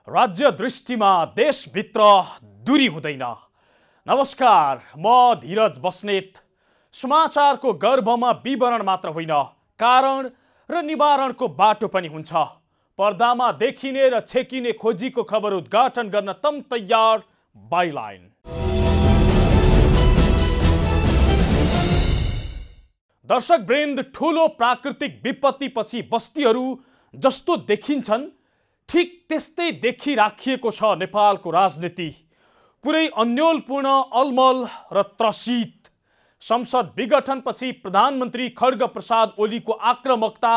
राज्य दृष्टिमा देशभित्र दूरी हुँदैन। नमस्कार, म धीरज बस्नेत। समाचारको गर्भमा विवरण मात्र होइन, कारण र निवारणको बाटो पनि हुन्छ। पर्दामा देखिने र छेकिने खोजीको खबर उद्घाटन गर्न तम तयार बाइलाइन। दर्शक वृन्द, ठूलो प्राकृतिक विपत्तिपछि बस्तीहरू जस्तो देखिन्छन् ठीक त्यस्तै देखिराखिएको छ नेपालको राजनीति। पुरै अन्योलपूर्ण, अलमल र त्रसित। संसद विघटनपछि प्रधानमन्त्री खड्ग प्रसाद ओलीको आक्रामकता,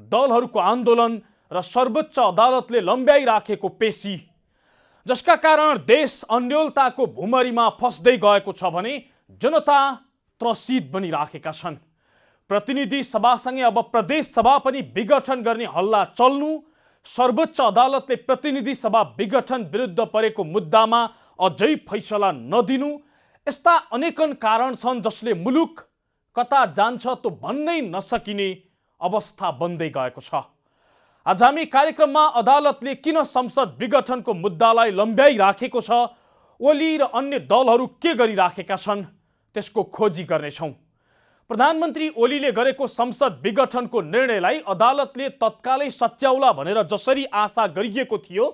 दलहरूको आन्दोलन र सर्वोच्च अदालतले लम्ब्याइराखेको पेशी, जसका कारण देश अन्योलताको भुमरीमा फस्दै गएको छ भने जनता त्रसित बनिराखेका छन्। प्रतिनिधि सभासँगै अब प्रदेश सभा पनि विघटन गर्ने हल्ला चल्नु, सर्वोच्च अदालतले प्रतिनिधि सभा विघटन विरुद्ध परेको मुद्दामा अझै फैसला नदिनु, यस्ता अनेकन कारण छन् जसले मुलुक कता जान्छ त भन्नै नसकिने अवस्था बन्दै गएको छ। आज हामी कार्यक्रममा अदालतले किन संसद विघटनको मुद्दालाई लम्ब्याइराखेको छ, ओली र अन्य दलहरू के गरिराखेका छन्, त्यसको खोजी गर्नेछौँ। प्रधानमन्त्री ओलीले गरेको संसद विघटनको निर्णयलाई अदालतले तत्कालै सच्याउला भनेर जसरी आशा गरिएको थियो,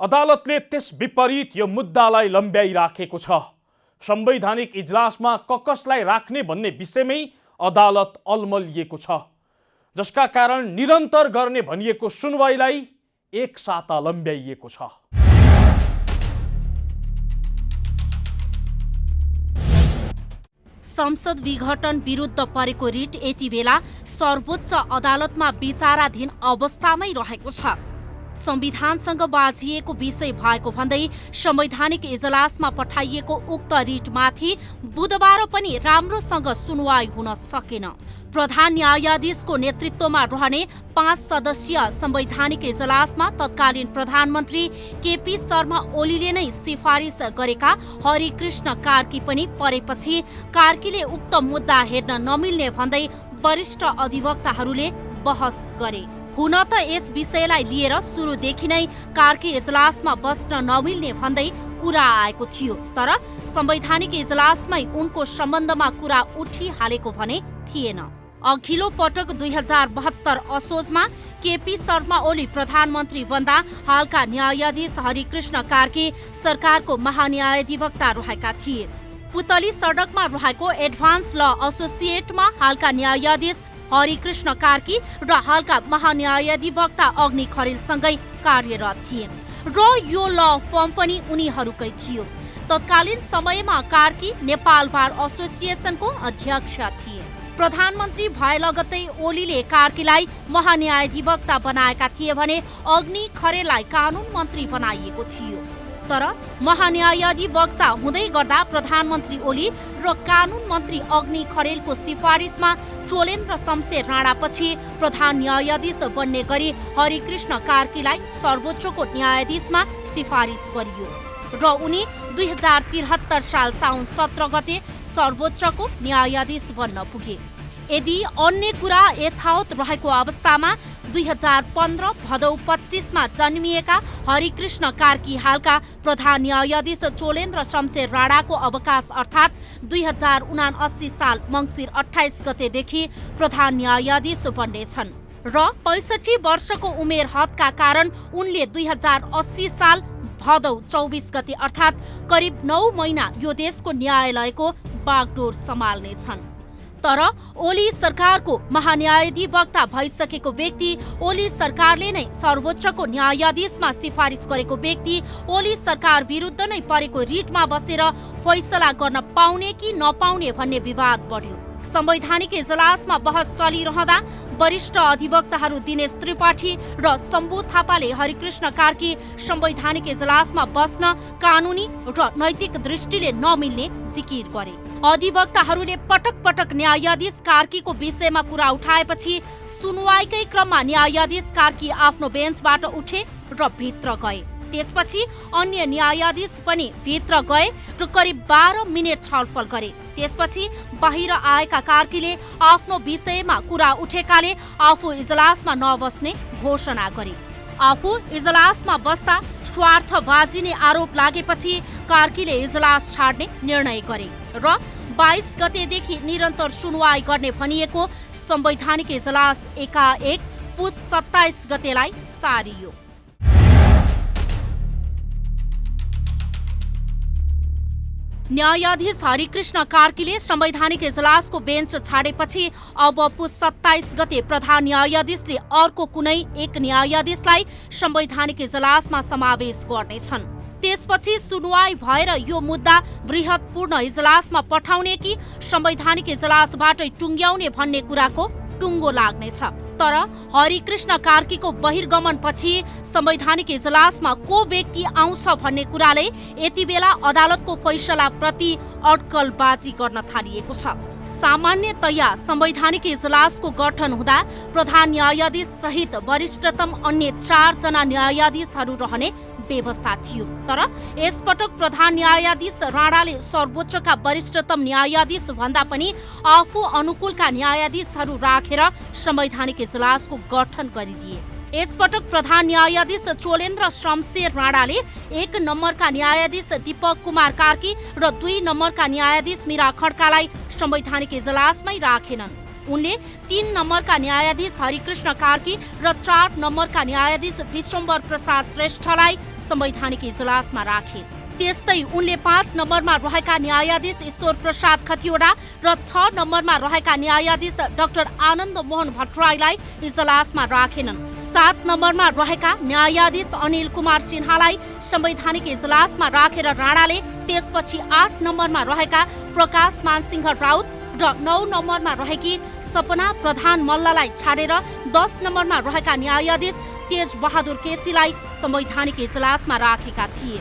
अदालतले त्यस विपरीत यो मुद्दालाई लम्ब्याइराखेको छ। संवैधानिक इजलासमा कसलाई राख्ने भन्ने विषयमै अदालत अलमलिएको छ, जसका कारण निरन्तर गर्ने भनिएको सुनवाईलाई एक साता लम्ब्याइएको छ। संसद विघटन विरुद्ध परेको रिट यति बेला सर्वोच्च अदालतमा विचाराधीन अवस्थामै रहेको छ। संविधानसँग बाझिएको विषय भएको भन्दै संवैधानिक इजलासमा पठाइएको उक्त रिटमाथि बुधबार पनि राम्रोसँग सुनवाई हुन सकेन। प्रधान न्यायाधीशको नेतृत्वमा रहने 5 सदस्यीय संवैधानिक इजलासमा तत्कालीन प्रधानमन्त्री केपी शर्मा ओलीले नै सिफारिस गरेका हरिकृष्ण कार्की पनि परेपछि कार्कीले उक्त मुद्दा हेर्न नमिल्ने भन्दै वरिष्ठ अधिवक्ताहरूले बहस गरे। हुन त यस विषयलाई लिएर सुरुदेखि नै कार्की इजलासमा बस्न नमिल्ने भन्दै कुरा आएको थियो, तर संवैधानिक इजलासमै उनको सम्बन्धमा कुरा उठिहालेको भने थिएन। अघिल्लो पटक 2072 असोजमा केपी शर्मा ओली प्रधानमन्त्री बन्दा हालका न्यायाधीश हरिकृष्ण कार्की सरकारको महान्यायाधिवक्ता रहेका थिए। पुतली सडकमा रहेको एडभान्स ल एसोसिएटमा हालका न्यायाधीश हरिकृष्ण कार्की र हालका महान्यायाधिवक्ता अग्नि खरेलसँगै कार्यरत थिए र यो ल फर्म पनि उनीहरूकै थियो। तत्कालीन समयमा कार्की नेपाल बार एसोसिएसनको अध्यक्ष थिए। प्रधानमन्त्री भए लगत्तै ओलीले कार्कीलाई महान्यायाधिवक्ता बनाएका थिए भने अग्नि खरेललाई कानुन मन्त्री बनाइएको थियो। तर महान्यायाधिवक्ता हुँदै गर्दा प्रधानमन्त्री ओली र कानुन मन्त्री अग्नि खरेलको सिफारिसमा चोलेन्द्र शमशेर राणापछि प्रधान न्यायाधीश बन्ने गरी हरिकृष्ण कार्कीलाई सर्वोच्चको न्यायाधीशमा सिफारिस गरियो र उनी 2073 साल साउन 17 गते सर्वोच्चको न्यायाधीश बन्न पुगे। यदि अन्य कुरा यथावत रहेको अवस्थामा 2015 भदौ 25मा जन्मिएका हरिकृष्ण कार्की हालका प्रधान न्यायाधीश चोलेन्द्र शमशेर राणाको अवकाश अर्थात् 2079 साल मङ्सिर 28 गतेदेखि प्रधान न्यायाधीश बन्नेछन् र 65 वर्षको उमेर हदका कारण उनले 2080 साल भदौ 24 गते अर्थात् करिब 9 महिना यो देशको न्यायालयको बागडोर सम्हाल्नेछन्। तर ओली सरकारको महान्यायाधिवक्ता भइसकेको व्यक्ति, ओली सरकारले नै सर्वोच्चको न्यायाधीशमा सिफारिस गरेको व्यक्ति ओली सरकार विरुद्ध नै परेको रिटमा बसेर फैसला गर्न पाउने कि नपाउने भन्ने विवाद बढ्यो। संवैधानिक इजलासमा बहस चलिरहँदा वरिष्ठ अधिवक्ताहरू दिनेश त्रिपाठी र शम्भु थापाले हरिकृष्ण कार्की संवैधानिक इजलासमा बस्न कानुनी र नैतिक दृष्टिले नमिल्ने जिकिर गरे। अधिवक्ताहरूले पटक पटक न्यायाधीश कार्कीको विषयमा कुरा उठाएपछि सुनवाईकै क्रममा न्यायाधीश कार्की आफ्नो बेन्चबाट उठे र भित्र गए। त्यसपछि अन्य न्यायाधीश पनि भित्र गए र करिब 12 मिनेट छलफल गरे। त्यसपछि बाहिर आएका कार्कीले आफ्नो विषयमा कुरा उठेकाले आफू इजलासमा नबस्ने घोषणा गरे। आफू इजलासमा बस्दा स्वार्थ बाजिने आरोप लागेपछि कार्कीले इजलास छाड्ने निर्णय गरे र 22 गतेदेखि निरन्तर सुनवाई गर्ने भनिएको संवैधानिक इजलास एकाएक पुस 27 गतेलाई सारियो। न्यायाधीश हरिकृष्ण कार्कीले संवैधानिक इजलासको बेन्च छाडेपछि अब पुस 27 गते प्रधान न्यायाधीशले अर्को कुनै एक न्यायाधीशलाई संवैधानिक इजलासमा समावेश गर्नेछन्। त्यसपछि सुनवाई भएर यो मुद्दा बृहत्पूर्ण इजलासमा पठाउने कि संवैधानिक इजलासबाटै टुङ्ग्याउने भन्ने कुराको टुङ्गो लाग्नेछ। तर हरिकृष्ण कार्कीको बहिर्गमनपछि संवैधानिक इजलासमा को व्यक्ति आउँछ भन्ने कुराले यति बेला अदालतको फैसलाप्रति अड्कलबाजी गर्न थालिएको छ। सामान्यतया संवैधानिक इजलासको गठन हुँदा प्रधान न्यायाधीश सहित वरिष्ठतम अन्य 4 जना न्यायाधीशहरू रहने व्यवस्था थियो। तर यसपटक प्रधान न्यायाधीश राणाले सर्वोच्चका वरिष्ठतम न्यायाधीश भन्दा पनि आफू अनुकूलका न्यायाधीशहरू राखेर संवैधानिक इजलासको गठन गरिदिए। यसपटक प्रधान न्यायाधीश चोलेन्द्र शमशेर राणाले 1 नम्बरका न्यायाधीश दीपक कुमार कार्की र 2 नम्बरका न्यायाधीश मीरा खड्कालाई संवैधानिक इजलासमै राखेनन्। उनले 3 नम्बरका न्यायाधीश हरिकृष्ण कार्की र 4 नम्बरका न्यायाधीश विश्वम्भर प्रसाद श्रेष्ठलाई संवैधानिक इजलासमा राखे। त्यस्तै उनले 5 नम्बरमा रहेका न्यायाधीश ईश्वर प्रसाद खतिवडा र 6 नम्बरमा रहेका न्यायाधीश डाक्टर आनन्द मोहन भट्टराईलाई इजलासमा राखेनन्। 7 नम्बरमा रहेका न्यायाधीश अनिल कुमार सिन्हालाई संवैधानिक इजलासमा राखेर राणाले त्यसपछि 8 नम्बरमा रहेका प्रकाश मानसिंह राउत र 9 नम्बरमा रहेकी सपना प्रधान मल्ललाई छाडेर 10 नम्बरमा रहेका न्यायाधीश तेज बहादुर केसीलाई संवैधानिक इजलासमा राखेका थिए।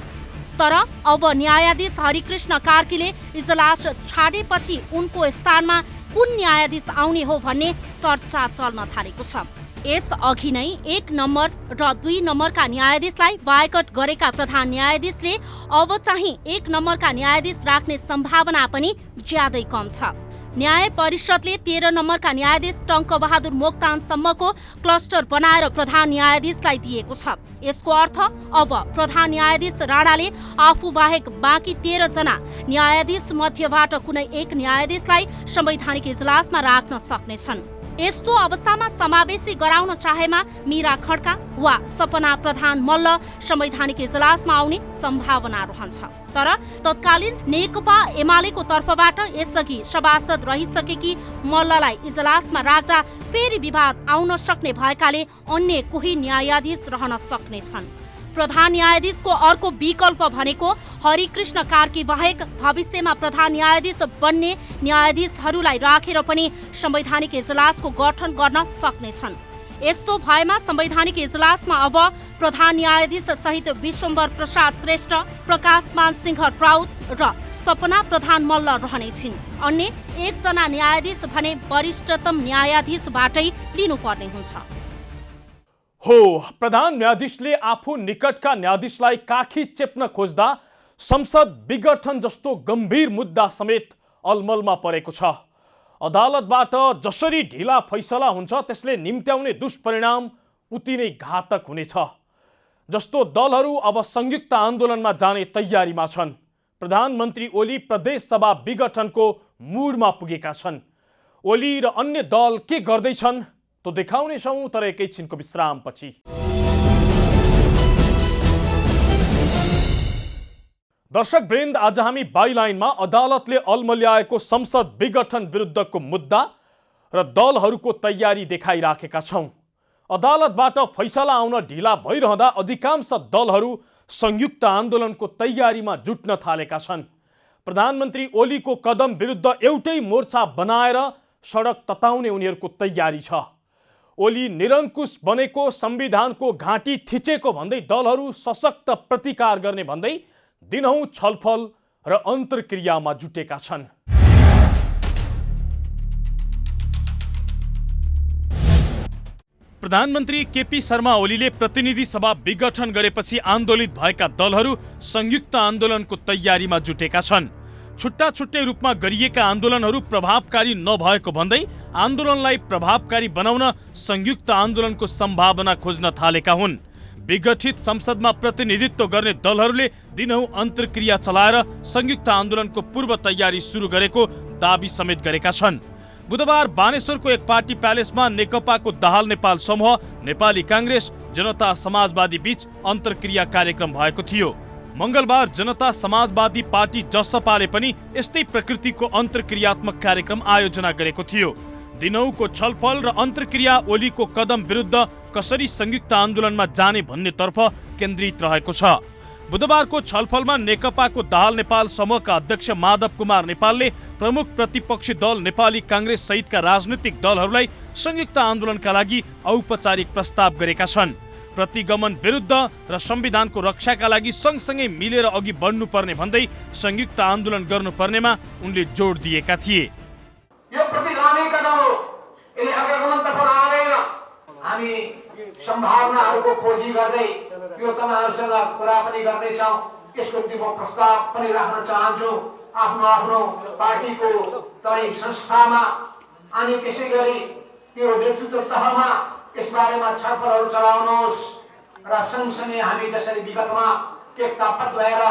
तर अब न्यायाधीश हरिकृष्ण कार्कीले इजलास छाडेपछि उनको स्थानमा कुन न्यायाधीश आउने हो भन्ने चर्चा चल्न थालेको छ। यस अघि नै 1 नम्बर र 2 नम्बरका न्यायाधीशलाई बायकट गरेका प्रधान न्यायाधीशले अब चाहिँ 1 नम्बरका न्यायाधीश राख्ने सम्भावना पनि ज्यादै कम छ। न्याय परिषदले 13 नम्बरका न्यायाधीश टङ्कबहादुर मोक्तानसम्मको क्लस्टर बनाएर प्रधान न्यायाधीशलाई दिएको छ। यसको अर्थ अब प्रधान न्यायाधीश राणाले आफू बाहेक बाँकी 13 जना न्यायाधीश मध्यबाट कुनै एक न्यायाधीशलाई संवैधानिक इजलासमा राख्न सक्नेछन्। यस्तो अवस्थामा समावेशी गराउन चाहेमा मीरा खड्का वा सपना प्रधान मल्ल संवैधानिक इजलासमा आउने सम्भावना रहन्छ। तर तत्कालीन नेकपा एमालेको तर्फबाट यसअघि सभासद रहिसकेकी मल्ललाई इजलासमा राख्दा फेरि विवाद आउन सक्ने भएकाले अन्य कोही न्यायाधीश रहन सक्नेछन्। प्रधान न्यायाधीशको अर्को विकल्प भनेको हरिकृष्ण कार्की बाहेक भविष्यमा प्रधान न्यायाधीश बन्ने न्यायाधीशहरूलाई राखेर पनि संवैधानिक इजलासको गठन गर्न सक्नेछन्। यस्तो भएमा संवैधानिक इजलासमा अब प्रधान न्यायाधीश सहित विश्वम्भर प्रसाद श्रेष्ठ, प्रकाश मानसिंह राउत र सपना प्रधान मल्ल रहनेछिन्। अन्य 1 जना न्यायाधीश भने वरिष्ठतम न्यायाधीशबाटै लिनुपर्ने हुन्छ। हो, प्रधान न्यायाधीशले आफू निकटका न्यायाधीशलाई काखी चेप्न खोज्दा संसद विघटन जस्तो गम्भीर मुद्दा समेत अलमलमा परेको छ। अदालतबाट जसरी ढिला फैसला हुन्छ त्यसले निम्त्याउने दुष्परिणाम उति नै घातक हुनेछ। जस्तो दलहरू अब संयुक्त आन्दोलनमा जाने तयारीमा छन्। प्रधानमन्त्री ओली प्रदेश सभा विघटनको मुडमा पुगेका छन्। ओली र अन्य दल के गर्दैछन् तो देखाउनेछौँ, तर एकैछिनको विश्रामपछि। दर्शक वृन्द, आज हामी बाइलाइनमा अदालतले अलमल्याएको संसद विघटन विरुद्धको मुद्दा र दलहरूको तयारी देखाइराखेका छौँ। अदालतबाट फैसला आउन ढिला भइरहँदा अधिकांश दलहरू संयुक्त आन्दोलनको तयारीमा जुट्न थालेका छन्। प्रधानमन्त्री ओलीको कदम विरुद्ध एउटै मोर्चा बनाएर सडक तताउने उनीहरूको तयारी छ। ओली निरङ्कुश बनेको संविधानको घाँटी थिचेको भन्दै दलहरू सशक्त प्रतिकार गर्ने भन्दै दिनहुँ छलफल र अन्तर्क्रियामा जुटेका छन्। प्रधानमन्त्री केपी शर्मा ओलीले प्रतिनिधि सभा विघटन गरेपछि आन्दोलित भएका दलहरू संयुक्त आन्दोलनको तयारीमा जुटेका छन्। छुट्टा छुट्टै रूपमा गरिएका आन्दोलनहरू प्रभावकारी नभएको भन्दै आन्दोलनलाई प्रभावकारी बनाउन संयुक्त आन्दोलनको सम्भावना खोज्न थालेका हुन्। विघटित संसदमा प्रतिनिधित्व गर्ने दलहरूले दिनहुँ अन्तर्क्रिया चलाएर संयुक्त आन्दोलनको पूर्व तयारी सुरु गरेको दाबी समेत गरेका छन्। बुधबार बानेश्वरको एक पार्टी प्यालेसमा नेकपाको दाहाल नेपाल समूह, नेपाली काङ्ग्रेस, जनता समाजवादी बीच अन्तर्क्रिया कार्यक्रम भएको थियो। मंगलबार जनता समाजवादी पार्टी जसपाले पनि यस्तै प्रकृतिको अन्तर्क्रियात्मक कार्यक्रम आयोजना गरेको थियो। दिनहुँको छलफल र अन्तर्क्रिया ओलीको कदम विरुद्ध कसरी संयुक्त आन्दोलनमा जाने भन्नेतर्फ केन्द्रित रहेको छ। बुधबारको छलफलमा नेकपाको दाहाल नेपाल समूहका अध्यक्ष माधव कुमार नेपालले प्रमुख प्रतिपक्षी दल नेपाली काङ्ग्रेस सहितका राजनीतिक दलहरूलाई संयुक्त आन्दोलनका लागि औपचारिक प्रस्ताव गरेका छन्। प्रतिगमन विरुद्ध र संविधानको रक्षाका लागि सँगसँगै मिलेर अघि बढ्नुपर्ने भन्दै संयुक्त आन्दोलन गर्नुपर्नेमा उनले जोड दिएका थिए। यो प्रतिगामी कदम हो, यसले अग्रगमनतर्फ लाँदैन। हामी सम्भावनाहरूको खोजी गर्दै यो तपाईहरुसँग कुरा पनि गर्दैछौँ। यसको निम्ति म प्रस्ताव पनि राख्न चाहन्छु आफ्नो आफ्नो पार्टीको तपाईँ संस्थामा, अनि त्यसै गरी त्यो नेतृत्व तहमा यस बारेमा छलफलहरू चलाउनुहोस् र सँगसँगै हामी जसरी विगतमा एकताबद्ध भएर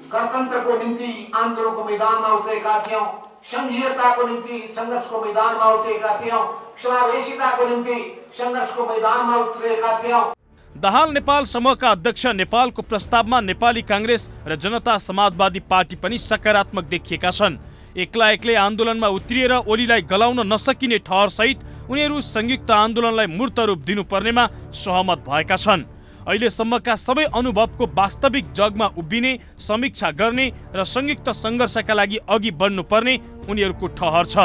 गणतन्त्रको निम्ति आन्दोलनको मैदानमा उत्रेका थियौँ, संघीयताको निम्ति सङ्घर्षको मैदानमा उत्रेका थियौँ, समावेशिताको निम्ति सङ्घर्षको मैदानमा उत्रेका थियौँ। दाहाल नेपाल समूहका अध्यक्ष नेपालको प्रस्तावमा नेपाली काङ्ग्रेस र जनता समाजवादी पार्टी पनि सकारात्मक देखिएका छन्। एक्लै आन्दोलनमा उत्रिएर ओलीलाई गलाउन नसकिने ठहर सहित उनीहरू संयुक्त आन्दोलनलाई मूर्त रूप दिनुपर्नेमा सहमत भएका छन्। अहिलेसम्मका सबै अनुभवको वास्तविक जगमा उभिने, समीक्षा गर्ने र संयुक्त सङ्घर्षका लागि अघि बढ्नुपर्ने उनीहरूको ठहर छ।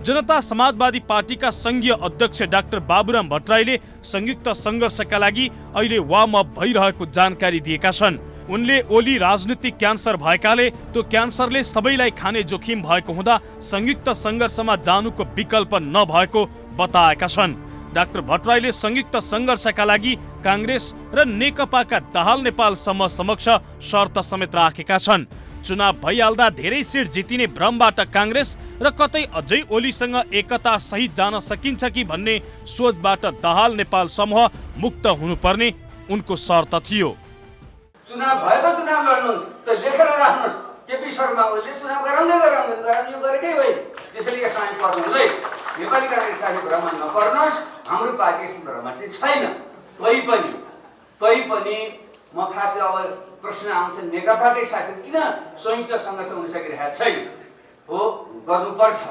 जनता समाजवादी पार्टीका संघीय अध्यक्ष डाक्टर बाबुराम भट्टराईले संयुक्त सङ्घर्षका लागि अहिले वार्म अप भइरहेको जानकारी दिएका छन्। उनले ओली राजनीतिक क्यान्सर भएकाले त्यो क्यान्सरले सबैलाई खाने जोखिम भएको हुँदा संयुक्त सङ्घर्षमा जानुको विकल्प नभएको बताएका छन्। डाक्टर भट्टराईले संयुक्त सङ्घर्षका लागि काङ्ग्रेस र नेकपाका दाहाल नेपाल समूह समक्ष शर्त समेत राखेका छन्। चुनाव भइहाल्दा धेरै सिट जितिने भ्रमबाट काङ्ग्रेस र कतै अझै ओलीसँग एकता सहित जान सकिन्छ कि भन्ने सोचबाट दाहाल नेपाल समूह मुक्त हुनुपर्ने उनको शर्त थियो। चुनाव भएपछि चुनाव लड्नुहोस्, त लेखेर राख्नुहोस्। केपी शर्मा ओलीले चुनाव गराउँदै यो गरेकै भए, त्यसैले यसमा पर्नु हुँदै नेपाली काङ्ग्रेस साथी भ्रम नपर्नुहोस्। हाम्रो पार्टी यस्तो भ्रम चाहिँ छैन। तैपनि म खास अब प्रश्न आउँछ, नेकपाकै साथी किन संयुक्त सङ्घर्ष हुन सकिरहेको छैन? हो, गर्नुपर्छ।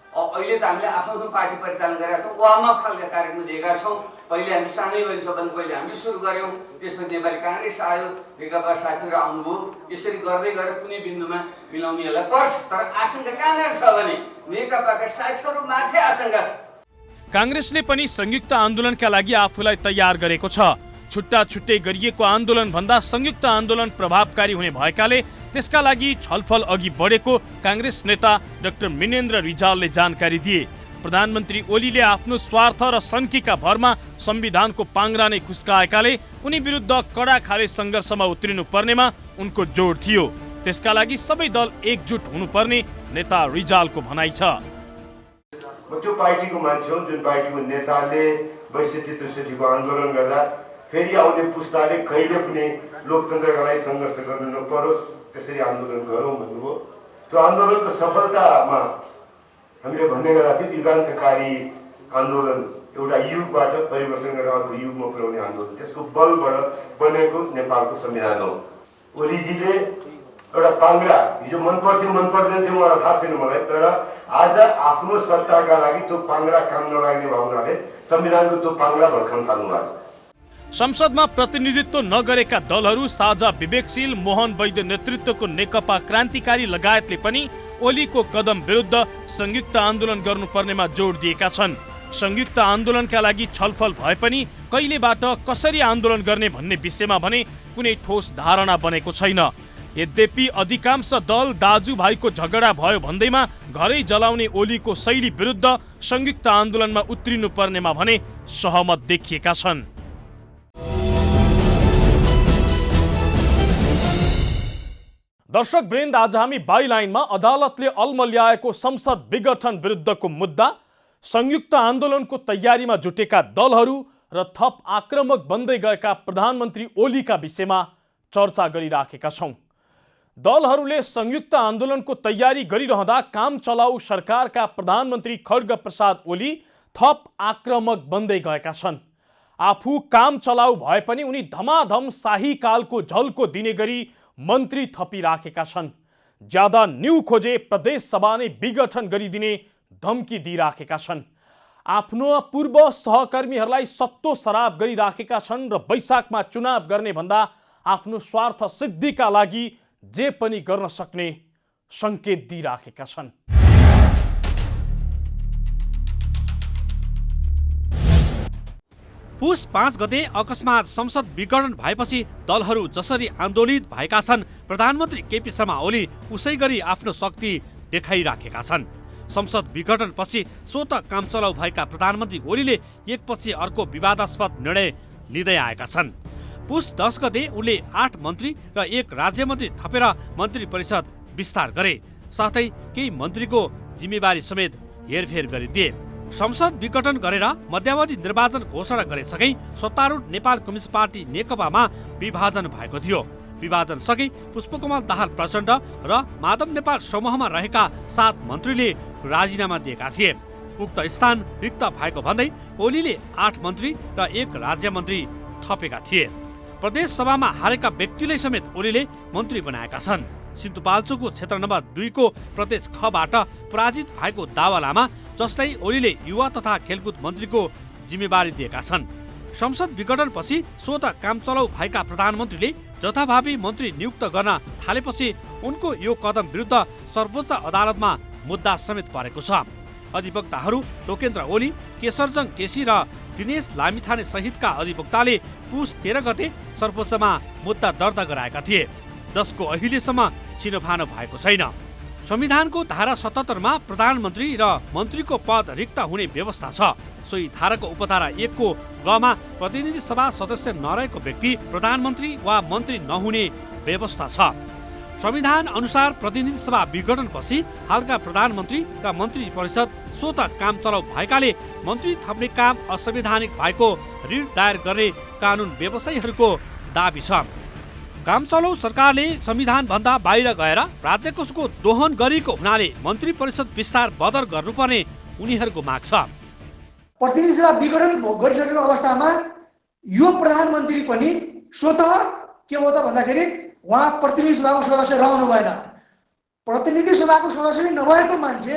अहिले त हामीले आफ्नो पार्टी परिचालन गरेका छौँ, वार्म अप खालका कार्यक्रम दिएका छौँ। पहिले हामी सानै बनी सबभन्दा पहिले हामी सुरु गऱ्यौँ, त्यसपछि नेपाली काङ्ग्रेस आयो, नेकपा साथीहरू आउनुभयो। यसरी गर्दै गएर कुनै बिन्दुमा मिलाउनेहरूलाई पर्छ। तर आशंका कहाँनिर छ भने नेकपाका साथीहरू माथि आशंका छ। काङ्ग्रेसले पनि संयुक्त आन्दोलनका लागि आफूलाई तयार गरेको छ। छुट्टा छुट्टै गरिएको आन्दोलन भन्दा संयुक्त आन्दोलन प्रभावकारी हुने भएकाले त्यसका लागि छलफल अघि बढेको काङ्ग्रेस नेता डाक्टर मिनेन्द्र रिजालले जानकारी दिए। प्रधानमन्त्री ओलीले आफ्नो स्वार्थ र सन्कीका भरमा संविधानको पाङ्ग्रा नै खुस्काएकाले उनी विरुद्ध कडा खाले सङ्घर्षमा उत्रिनु पर्नेमा उनको जोड थियो। त्यसका लागि सबै दल एकजुट हुनुपर्ने नेता रिजालको भनाइ छ। त्यो पार्टीको मान्छे हो जुन पार्टीको नेताले 62-63 आन्दोलन गर्दा फेरि आउने पुस्ताले कहिले पनि लोकतन्त्रका लागि सङ्घर्ष गर्नु नपरोस्, त्यसरी आन्दोलन गरौँ भन्नुभयो। त्यो आन्दोलनको सफलतामा हामीले भन्ने गरेका थियौँ, युगान्तकारी आन्दोलन एउटा युगबाट परिवर्तन गरेर अर्को युगमा पुर्याउने आन्दोलन, त्यसको बलबाट बनेको नेपालको संविधान हो। ओलीजीले एउटा पाङ्ग्रा हिजो मन पर्दैन थियो मलाई थाहा छैन मलाई, तर आज आफ्नो सत्ताका लागि त्यो पाङ्ग्रा काम नलाग्ने भावनाले संविधानको त्यो पाङ्ग्रा भर्खन थाल्नु भएको छ। संसदमा प्रतिनिधित्व नगरेका दलहरू साझा विवेकशील मोहन वैद्य नेतृत्वको नेकपा क्रान्तिकारी लगायतले पनि ओलीको कदम विरुद्ध संयुक्त आन्दोलन गर्नुपर्नेमा जोड दिएका छन्। संयुक्त आन्दोलनका लागि छलफल भए पनि कहिलेबाट कसरी आन्दोलन गर्ने भन्ने विषयमा भने कुनै ठोस धारणा बनेको छैन। यद्यपि अधिकांश दल दाजुभाइको झगडा भयो भन्दैमा घरै जलाउने ओलीको शैली विरुद्ध संयुक्त आन्दोलनमा उत्रिनु पर्नेमा भने सहमत देखिएका छन्। दर्शक वृन्द, आज हामी बाइलाइनमा अदालतले अल्मल्याएको संसद विघटन विरुद्धको मुद्दा, संयुक्त आन्दोलनको तयारीमा जुटेका दलहरू र थप आक्रामक बन्दै गएका प्रधानमन्त्री ओलीका विषयमा चर्चा गरिराखेका छौँ। दलहरूले संयुक्त आन्दोलनको तयारी गरिरहँदा काम चलाऊ सरकारका प्रधानमन्त्री खड्ग प्रसाद ओली थप आक्रामक बन्दै गएका छन्। आफू काम चलाऊ भए पनि उनी धमाधम शाही कालको झल्को दिने गरी मन्त्री थपिराखेका छन्। ज्यादा न्यू खोजे प्रदेश सभा नै विघटन गरिदिने धम्की दिइराखेका छन्। आफ्नो पूर्व सहकर्मीहरूलाई सत्तो सराप गरिराखेका छन् र वैशाखमा चुनाव गर्ने भन्दा आफ्नो स्वार्थ सिद्धिका लागि जे पनि गर्न सक्ने संकेत दिइराखेका छन्। पुस 5 गते अकस्मात संसद विघटन भएपछि दलहरू जसरी आन्दोलित भएका छन्, प्रधानमन्त्री केपी शर्मा ओली उसै गरी आफ्नो शक्ति देखाइराखेका छन्। संसद विघटनपछि स्वत कामचलाउ भएका प्रधानमन्त्री ओलीले एकपछि अर्को विवादास्पद निर्णय लिँदै आएका छन्। पुस 10 गते उनले 8 मन्त्री र 1 राज्यमन्त्री थपेर मन्त्री परिषद विस्तार गरे, साथै केही मन्त्रीको जिम्मेवारी समेत हेरफेर गरिदिए। संसद विघटन गरेर मध्यावधि निर्वाचन घोषणा गरेसँगै सत्तारूढ नेपाल कम्युनिस्ट पार्टी नेकपामा विभाजन भएको थियो। विभाजन सँगै पुष्पकमल दाहाल प्रचण्ड र माधव नेपाल समूहमा रहेका 7 मन्त्रीले राजीनामा दिएका थिए। उक्त स्थान रिक्त भएको भन्दै ओलीले 8 मन्त्री र 1 राज्यमन्त्री थपेका थिए। प्रदेश सभामा हारेका व्यक्तिले समेत ओलीले मन्त्री बनाएका छन्। सिन्धुपाल्चोकको क्षेत्र नम्बर 2 को प्रदेश खबाट पराजित भएको दावा लामा, जसलाई ओलीले युवा तथा खेलकुद मन्त्रीको जिम्मेवारी दिएका छन्। संसद विघटनपछि स्वत कामचलाउ भएका प्रधानमन्त्रीले जथाभावी मन्त्री नियुक्त गर्न थालेपछि उनको यो कदम विरुद्ध सर्वोच्च अदालतमा मुद्दा समेत परेको छ। अधिवक्ताहरू लोकेन्द्र ओली, केशरजङ केसी र दिनेश लामिछाने सहितका अधिवक्ताले पुस 13 गते सर्वोच्चमा मुद्दा दर्ता गराएका थिए, जसको अहिलेसम्म छिनोफानो भएको छैन। संविधानको धारा 77 मा प्रधानमन्त्री र मन्त्रीको पद रिक्त हुने व्यवस्था छ। सोही धाराको उपधारा 1 को ग मा प्रतिनिधि सभा सदस्य नरहेको व्यक्ति प्रधानमन्त्री वा मन्त्री नहुने व्यवस्था छ। संविधान अनुसार प्रतिनिधि सभा विघटनपछि हालका प्रधानमन्त्री र मन्त्री परिषद स्वत कामचलाउ भएकाले मन्त्री थप्ने काम असंवैधानिक भएको रिट दायर गर्ने कानुन व्यवसायीहरूको दाबी छ। कामचलाउ सरकारले संविधान भन्दा बाहिर गएर राज्य कोषको दोहन गरेको हुनाले मन्त्री परिषद विस्तार बदर गर्नुपर्ने उनीहरूको माग छ। प्रतिनिधि सभा विघटन गरिसकेको अवस्थामा यो प्रधानमन्त्री पनि स्वतः के हो त भन्दाखेरि उहाँ प्रतिनिधि सभाको सदस्य रहनु भएन। प्रतिनिधि सभाको सदस्य नभएको मान्छे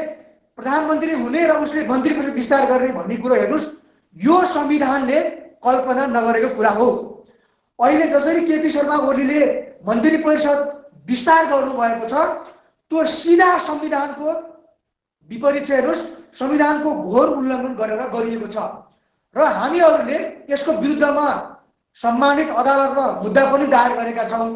प्रधानमन्त्री हुने र उसले मन्त्री परिषद विस्तार गर्ने भन्ने कुरो हेर्नुहोस्, यो संविधानले कल्पना नगरेको कुरा हो। अहिले जसरी केपी शर्मा ओलीले मन्त्री परिषद विस्तार गर्नुभएको छ, त्यो सिधा संविधानको विपरीत छ। हेर्नुहोस्, संविधानको घोर उल्लङ्घन गरेर गरिएको छ र हामीहरूले यसको विरुद्धमा सम्मानित अदालतमा मुद्दा पनि दायर गरेका छौँ।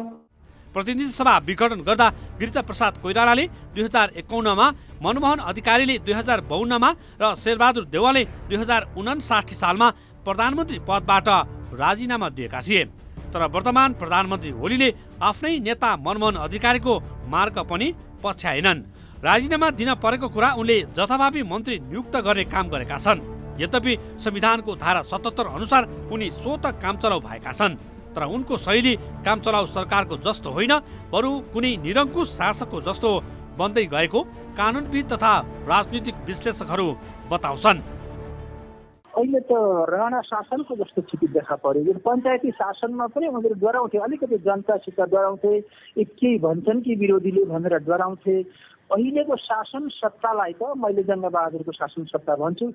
प्रतिनिधि सभा विघटन गर्दा गिरिजाप्रसाद कोइरालाले 2051 मा, मनमोहन अधिकारीले 2052 मा र शेरबहादुर देउवाले 2059 सालमा प्रधानमन्त्री पदबाट राजीनामा दिएका थिए। तर वर्तमान प्रधानमन्त्री ओलीले आफ्नै नेता मनमोहन अधिकारीको मार्ग पनि पछ्याएनन्। राजीनामा दिन परेको कुरा उनले जथाभावी मन्त्री नियुक्त गर्ने काम गरेका छन्। यद्यपि संविधानको धारा 77 अनुसार उनी स्वत कामचलाउ भएका छन्, तर उनको शैली कामचलाउ सरकारको जस्तो होइन, बरु कुनै निरङ्कुश शासकको जस्तो बन्दै गएको कानुनविद तथा राजनीतिक विश्लेषकहरू बताउँछन्। अहिले त राणा शासनको जस्तो स्थिति देखा पर्यो। यो पञ्चायती शासनमा पनि उनीहरू डराउँथे, अलिकति जनतासित डराउँथे, केही भन्छन् कि विरोधीले भनेर डराउँथे। अहिलेको शासन सत्तालाई त मैले जङ्गबहादुरको शासन सत्ता भन्छु,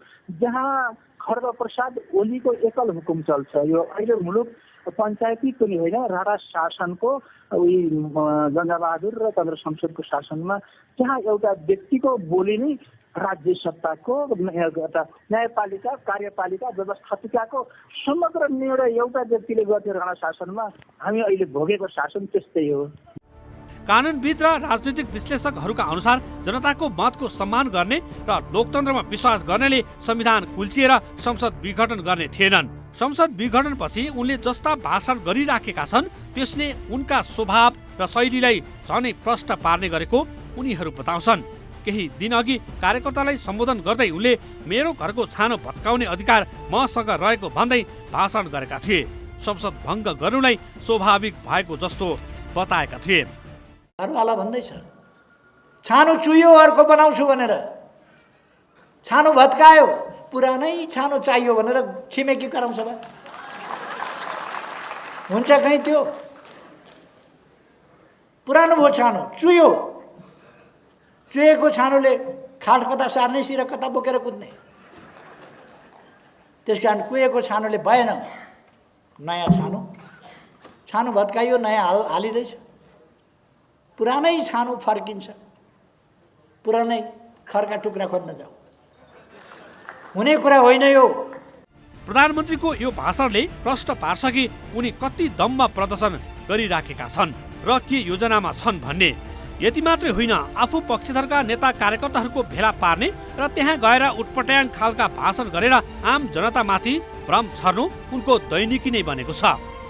जहाँ खड्ग प्रसाद ओलीको एकल हुकुम चल्छ। यो अहिले मुलुक पञ्चायती पनि होइन, राणा शासनको जङ्गबहादुर र तन्त्र संसदको शासनमा जहाँ एउटा व्यक्तिको बोली नै राज्य सत्ताको, न्यायपालिका, कार्यपालिका, व्यवस्थापिकाको समग्र निर्णय एउटा व्यक्तिले गर्थ्यो राणा शासनमा। हामी अहिले भोगेको शासन त्यस्तै हो। कानुनविद र राजनीतिक विश्लेषकहरूका अनुसार जनताको मतको सम्मान गर्ने र लोकतन्त्रमा विश्वास गर्नेले संविधान कुल्चिएर संसद विघटन गर्ने थिएनन्। संसद विघटनपछि उनले जस्ता भाषण गरिराखेका छन्, त्यसले उनका स्वभाव र शैलीलाई झनै प्रष्ट पार्ने गरेको उनीहरू बताउँछन्। केही दिनअघि कार्यकर्तालाई सम्बोधन गर्दै उनले मेरो घरको छानो भत्काउने अधिकार मसँग रहेको भन्दै भाषण गरेका थिए। संसद भङ्ग गर्नुलाई स्वाभाविक भएको जस्तो बताएका थिए। अरूवाला भन्दैछ छानो चुयो अर्को बनाउँछु भनेर, छानो भत्कायो पुरानै छानो चाहियो भनेर छिमेकी कराउँछ बा हुन्छ कहीँ त्यो पुरानो भयो छानो चुयो, चुएको छानोले खाट कता सार्ने सिर कता बोकेर कुद्ने, त्यस कारण कुहेको छानोले भएन। नयाँ छानो भत्काइयो नयाँ हालिँदैछ, पुरानै छानो फर्किन्छ, पुरानै खरका टुक्रा खोज्न जाऊ, हुने कुरा होइन यो। प्रधानमन्त्रीको यो भाषणले प्रश्न पार्छ कि उनी कति दम्म प्रदर्शन गरिराखेका छन् र के योजनामा छन् भन्ने। यति मात्रै होइन, आफू पक्षधरका नेता कार्यकर्ताहरूको भेला पार्ने र त्यहाँ गएर उटपट्याङ खालका भाषण गरेर आम जनतामाथि भ्रम छर्नु उनको दैनिकी नै बनेको छ।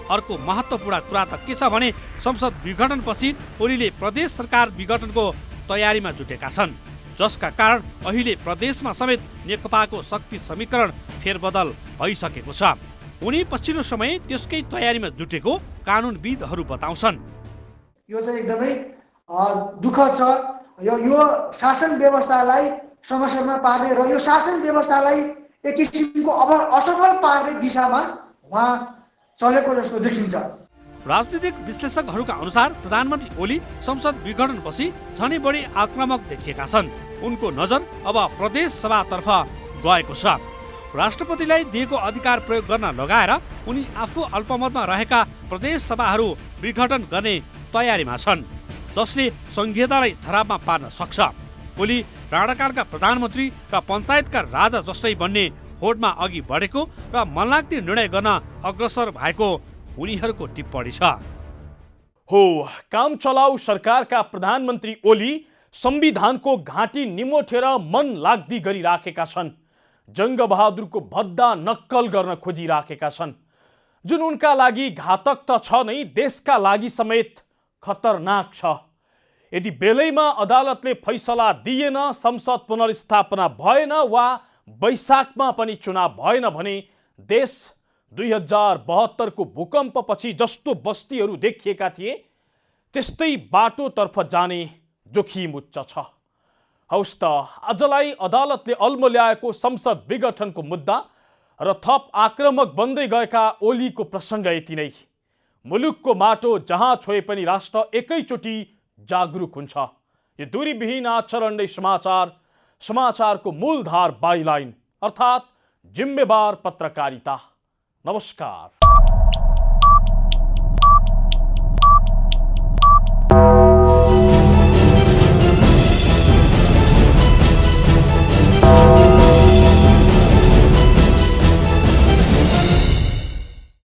अर्को महत्त्वपूर्ण कुरा त के छ भने संसद विघटनपछि ओलीले प्रदेश सरकार विघटनको तयारीमा जुटेका छन्, जसका कारण अहिले प्रदेशमा समेत नेकपाको शक्ति समीकरण फेरबदल भइसकेको छ। उनी पछिल्लो समय त्यसकै तयारीमा जुटेको कानुनविदहरू बताउँछन्। यो चाहिँ एकदमै दुःखद छ। यो शासन व्यवस्थालाई समस्यामा पार्ने र यो शासन व्यवस्थालाई एक किसिमको असफल पार्ने दिशामा उहाँ चलेको जस्तो देखिन्छ। राजनीतिक विश्लेषकहरूका अनुसार प्रधानमन्त्री ओली संसद विघटनपछि झनै बढी आक्रामक देखिएका छन्। उनको नजर अब प्रदेश सभातर्फ गएको छ। राष्ट्रपतिलाई दिएको अधिकार प्रयोग गर्न लगाएर उनी आफू अल्पमतमा रहेका प्रदेश सभाहरू विघटन गर्ने तयारीमा छन्, जसले संघीयतालाई धरापमा पार्न सक्छ। ओली राणाकालका प्रधानमन्त्री र पञ्चायतका राजा जस्तै बन्ने होडमा अघि बढेको र मनलाग्दो निर्णय गर्न अग्रसर भएको उनीहरूको टिप्पणी छ। हो, काम चलाउ सरकारका प्रधानमन्त्री ओली संविधानको घाँटी निमोठेर मन लाग्दी गरिराखेका छन्। जङ्गबहादुरको भद्दा नक्कल गर्न खोजिराखेका छन्, जुन उनका लागि घातक त छ नै, देशका लागि समेत खतरनाक छ। यदि बेलैमा अदालतले फैसला दिएन, संसद पुनर्स्थापना भएन वा वैशाखमा पनि चुनाव भएन भने देश 2072 को भूकम्पपछि जस्तो बस्तीहरू देखिएका थिए त्यस्तै बाटोतर्फ जाने जोखिम उच्च छ। हौस् त, आजलाई अदालतले अल्मल्याएको संसद विघटनको मुद्दा र थप आक्रामक बन्दै गएका ओलीको प्रसङ्ग यति नै। मुलुकको माटो जहाँ छोए पनि राष्ट्र एकैचोटि जागरुक हुन्छ। यो दूरीविहीन आचरण नै समाचारको मूलधार बाइलाइन अर्थात् जिम्मेवार पत्रकारिता। नमस्कार।